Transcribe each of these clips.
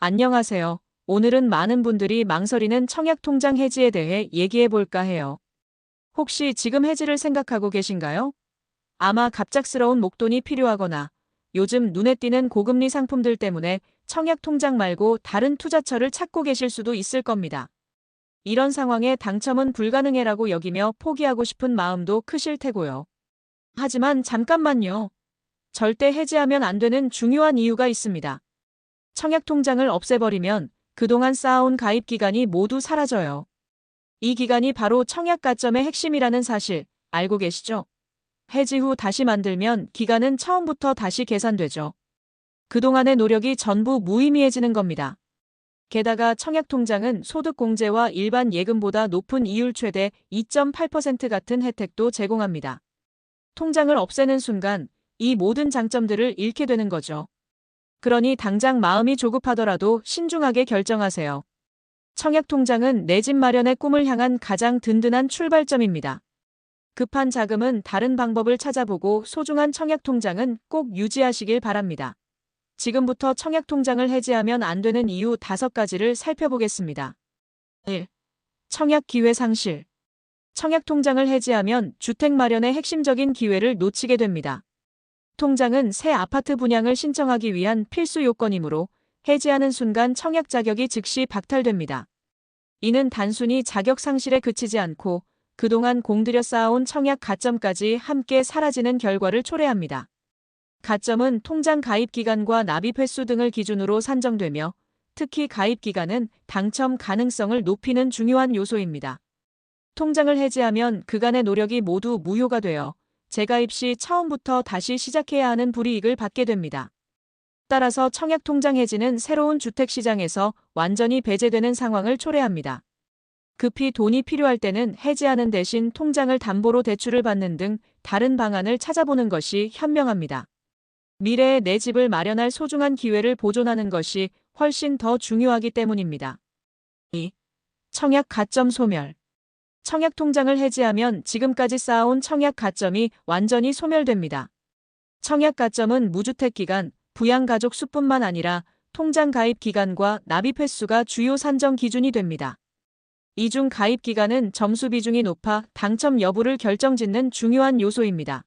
안녕하세요. 오늘은 많은 분들이 망설이는 청약통장 해지에 대해 얘기해 볼까 해요. 혹시 지금 해지를 생각하고 계신가요? 아마 갑작스러운 목돈이 필요하거나 요즘 눈에 띄는 고금리 상품들 때문에 청약통장 말고 다른 투자처를 찾고 계실 수도 있을 겁니다. 이런 상황에 당첨은 불가능해라고 여기며 포기하고 싶은 마음도 크실 테고요. 하지만 잠깐만요. 절대 해지하면 안 되는 중요한 이유가 있습니다. 청약통장을 없애버리면 그동안 쌓아온 가입 기간이 모두 사라져요. 이 기간이 바로 청약 가점의 핵심이라는 사실 알고 계시죠? 해지 후 다시 만들면 기간은 처음부터 다시 계산되죠. 그동안의 노력이 전부 무의미해지는 겁니다. 게다가 청약통장은 소득공제와 일반 예금보다 높은 이율 최대 2.8% 같은 혜택도 제공합니다. 통장을 없애는 순간 이 모든 장점들을 잃게 되는 거죠. 그러니 당장 마음이 조급하더라도 신중하게 결정하세요. 청약통장은 내 집 마련의 꿈을 향한 가장 든든한 출발점입니다. 급한 자금은 다른 방법을 찾아보고 소중한 청약통장은 꼭 유지하시길 바랍니다. 지금부터 청약통장을 해지하면 안 되는 이유 5가지를 살펴보겠습니다. 1. 청약 기회 상실. 청약통장을 해지하면 주택 마련의 핵심적인 기회를 놓치게 됩니다. 통장은 새 아파트 분양을 신청하기 위한 필수 요건이므로 해지하는 순간 청약 자격이 즉시 박탈됩니다. 이는 단순히 자격 상실에 그치지 않고 그동안 공들여 쌓아온 청약 가점까지 함께 사라지는 결과를 초래합니다. 가점은 통장 가입 기간과 납입 횟수 등을 기준으로 산정되며 특히 가입 기간은 당첨 가능성을 높이는 중요한 요소입니다. 통장을 해지하면 그간의 노력이 모두 무효가 되어 재가입 시 처음부터 다시 시작해야 하는 불이익을 받게 됩니다. 따라서 청약통장 해지는 새로운 주택시장에서 완전히 배제되는 상황을 초래합니다. 급히 돈이 필요할 때는 해지하는 대신 통장을 담보로 대출을 받는 등 다른 방안을 찾아보는 것이 현명합니다. 미래에 내 집을 마련할 소중한 기회를 보존하는 것이 훨씬 더 중요하기 때문입니다. 2. 청약 가점 소멸. 청약통장을 해지하면 지금까지 쌓아온 청약 가점이 완전히 소멸됩니다. 청약 가점은 무주택 기간, 부양가족 수뿐만 아니라 통장 가입 기간과 납입 횟수가 주요 산정 기준이 됩니다. 이중 가입 기간은 점수 비중이 높아 당첨 여부를 결정짓는 중요한 요소입니다.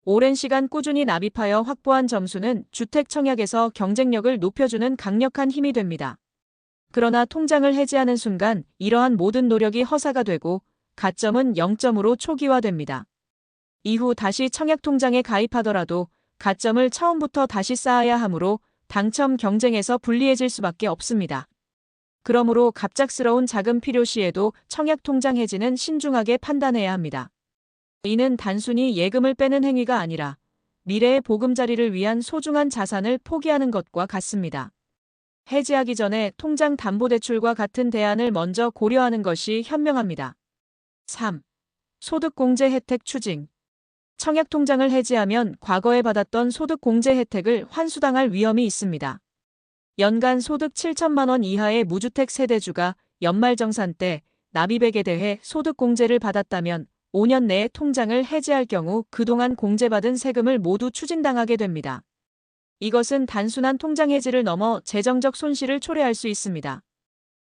오랜 시간 꾸준히 납입하여 확보한 점수는 주택 청약에서 경쟁력을 높여주는 강력한 힘이 됩니다. 그러나 통장을 해지하는 순간 이러한 모든 노력이 허사가 되고 가점은 0점으로 초기화됩니다. 이후 다시 청약통장에 가입하더라도 가점을 처음부터 다시 쌓아야 하므로 당첨 경쟁에서 불리해질 수밖에 없습니다. 그러므로 갑작스러운 자금 필요 시에도 청약통장 해지는 신중하게 판단해야 합니다. 이는 단순히 예금을 빼는 행위가 아니라 미래의 보금자리를 위한 소중한 자산을 포기하는 것과 같습니다. 해지하기 전에 통장 담보대출과 같은 대안을 먼저 고려하는 것이 현명합니다. 3. 소득공제 혜택 추징. 청약통장을 해지하면 과거에 받았던 소득공제 혜택을 환수당할 위험이 있습니다. 연간 소득 7천만 원 이하의 무주택 세대주가 연말정산 때 납입액에 대해 소득공제를 받았다면 5년 내에 통장을 해지할 경우 그동안 공제받은 세금을 모두 추징당하게 됩니다. 이것은 단순한 통장 해지를 넘어 재정적 손실을 초래할 수 있습니다.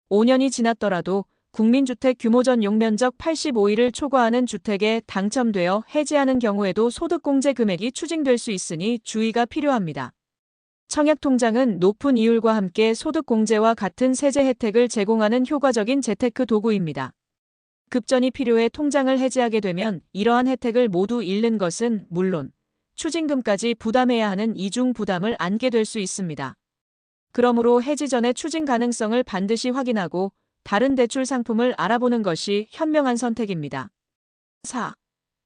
5년이 지났더라도 국민주택 규모 전 용면적 85일을 초과하는 주택에 당첨되어 해지하는 경우에도 소득공제 금액이 추징될 수 있으니 주의가 필요합니다. 청약통장은 높은 이율과 함께 소득공제와 같은 세제 혜택을 제공하는 효과적인 재테크 도구입니다. 급전이 필요해 통장을 해지하게 되면 이러한 혜택을 모두 잃는 것은 물론 추징금까지 부담해야 하는 이중 부담을 안게 될 수 있습니다. 그러므로 해지 전에 추징 가능성을 반드시 확인하고 다른 대출 상품을 알아보는 것이 현명한 선택입니다. 4.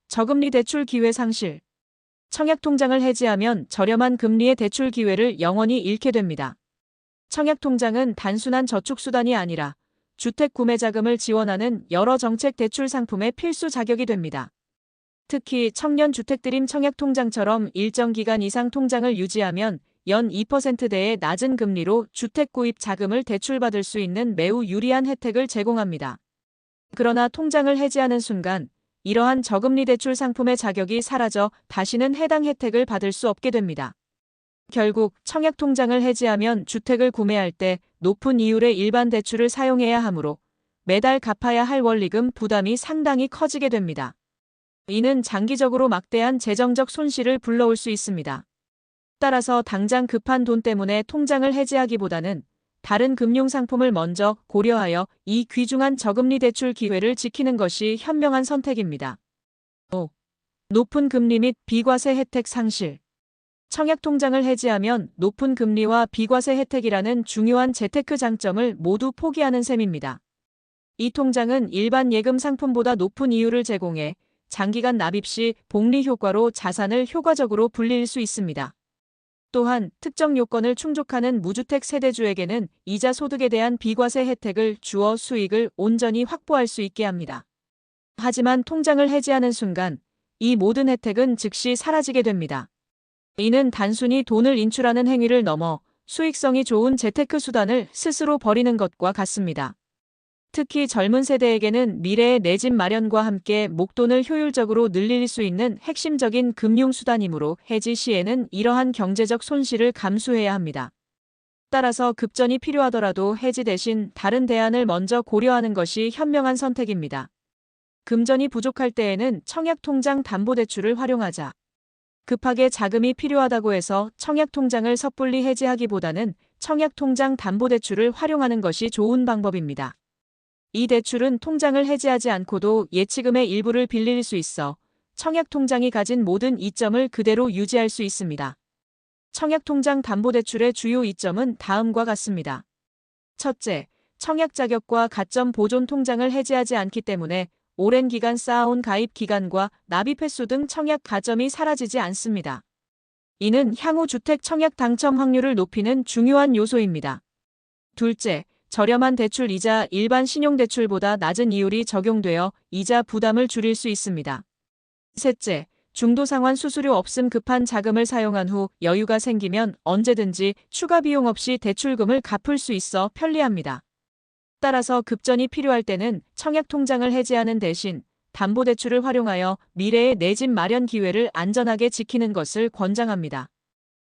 저금리 대출 기회 상실. 청약통장을 해지하면 저렴한 금리의 대출 기회를 영원히 잃게 됩니다. 청약통장은 단순한 저축수단이 아니라 주택 구매 자금을 지원하는 여러 정책 대출 상품의 필수 자격이 됩니다. 특히 청년 주택드림 청약통장처럼 일정 기간 이상 통장을 유지하면 연 2%대의 낮은 금리로 주택 구입 자금을 대출받을 수 있는 매우 유리한 혜택을 제공합니다. 그러나 통장을 해지하는 순간 이러한 저금리 대출 상품의 자격이 사라져 다시는 해당 혜택을 받을 수 없게 됩니다. 결국 청약통장을 해지하면 주택을 구매할 때 높은 이율의 일반 대출을 사용해야 하므로 매달 갚아야 할 원리금 부담이 상당히 커지게 됩니다. 이는 장기적으로 막대한 재정적 손실을 불러올 수 있습니다. 따라서 당장 급한 돈 때문에 통장을 해지하기보다는 다른 금융상품을 먼저 고려하여 이 귀중한 저금리 대출 기회를 지키는 것이 현명한 선택입니다. 5. 높은 금리 및 비과세 혜택 상실. 청약통장을 해지하면 높은 금리와 비과세 혜택이라는 중요한 재테크 장점을 모두 포기하는 셈입니다. 이 통장은 일반 예금 상품보다 높은 이율을 제공해 장기간 납입 시 복리 효과로 자산을 효과적으로 불릴 수 있습니다. 또한 특정 요건을 충족하는 무주택 세대주에게는 이자 소득에 대한 비과세 혜택을 주어 수익을 온전히 확보할 수 있게 합니다. 하지만 통장을 해지하는 순간 이 모든 혜택은 즉시 사라지게 됩니다. 이는 단순히 돈을 인출하는 행위를 넘어 수익성이 좋은 재테크 수단을 스스로 버리는 것과 같습니다. 특히 젊은 세대에게는 미래의 내 집 마련과 함께 목돈을 효율적으로 늘릴 수 있는 핵심적인 금융수단이므로 해지 시에는 이러한 경제적 손실을 감수해야 합니다. 따라서 급전이 필요하더라도 해지 대신 다른 대안을 먼저 고려하는 것이 현명한 선택입니다. 금전이 부족할 때에는 청약통장 담보대출을 활용하자. 급하게 자금이 필요하다고 해서 청약통장을 섣불리 해지하기보다는 청약통장 담보대출을 활용하는 것이 좋은 방법입니다. 이 대출은 통장을 해지하지 않고도 예치금의 일부를 빌릴 수 있어 청약통장이 가진 모든 이점을 그대로 유지할 수 있습니다. 청약통장 담보대출의 주요 이점은 다음과 같습니다. 첫째, 청약 자격과 가점 보존 통장을 해지하지 않기 때문에 오랜 기간 쌓아온 가입 기간과 납입 횟수 등 청약 가점이 사라지지 않습니다. 이는 향후 주택 청약 당첨 확률을 높이는 중요한 요소입니다. 둘째, 저렴한 대출 이자 일반 신용대출보다 낮은 이율이 적용되어 이자 부담을 줄일 수 있습니다. 셋째, 중도상환 수수료 없음 급한 자금을 사용한 후 여유가 생기면 언제든지 추가 비용 없이 대출금을 갚을 수 있어 편리합니다. 따라서 급전이 필요할 때는 청약통장을 해지하는 대신 담보대출을 활용하여 미래의 내 집 마련 기회를 안전하게 지키는 것을 권장합니다.